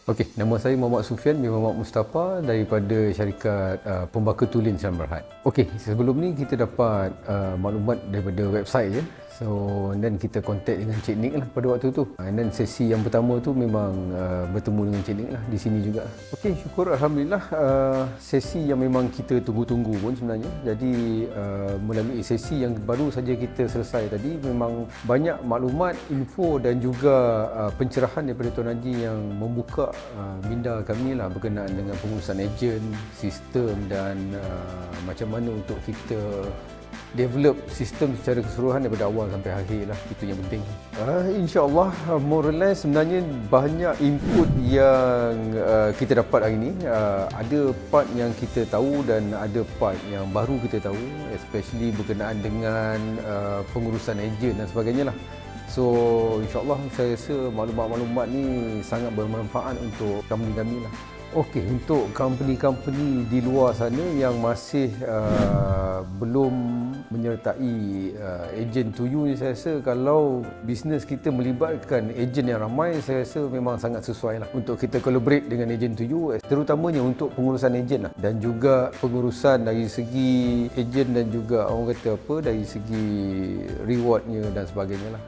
Okey, nama saya Muhammad Sufian bin Muhammad Mustafa daripada syarikat Pembaka Tulin Sdn Bhd. Okey, sebelum ni kita dapat maklumat daripada website je. So, dan kita kontak dengan Cik Nick lah pada waktu tu. Dan sesi yang pertama tu memang bertemu dengan Cik Nick lah di sini juga. Okey, syukur Alhamdulillah sesi yang memang kita tunggu-tunggu pun sebenarnya. Jadi melalui sesi yang baru saja kita selesai tadi, memang banyak maklumat, info dan juga pencerahan daripada Tuan Haji yang membuka minda kami lah berkenaan dengan pengurusan ejen, sistem dan macam mana untuk kita develop sistem secara keseluruhan daripada awal sampai akhir lah. Itu yang penting. InsyaAllah more or less sebenarnya banyak input yang kita dapat hari ini. Ada part yang kita tahu dan ada part yang baru kita tahu, especially berkenaan dengan pengurusan ejen dan sebagainya lah. So insyaAllah saya rasa maklumat-maklumat ni sangat bermanfaat untuk company-kami lah. Okey, untuk company-company di luar sana yang masih belum menyertai ejen to you ni, saya rasa kalau bisnes kita melibatkan ejen yang ramai, saya rasa memang sangat sesuai lah untuk kita collaborate dengan ejen to you, terutamanya untuk pengurusan ejen lah, dan juga pengurusan dari segi ejen dan juga orang kata apa, dari segi rewardnya dan sebagainya lah.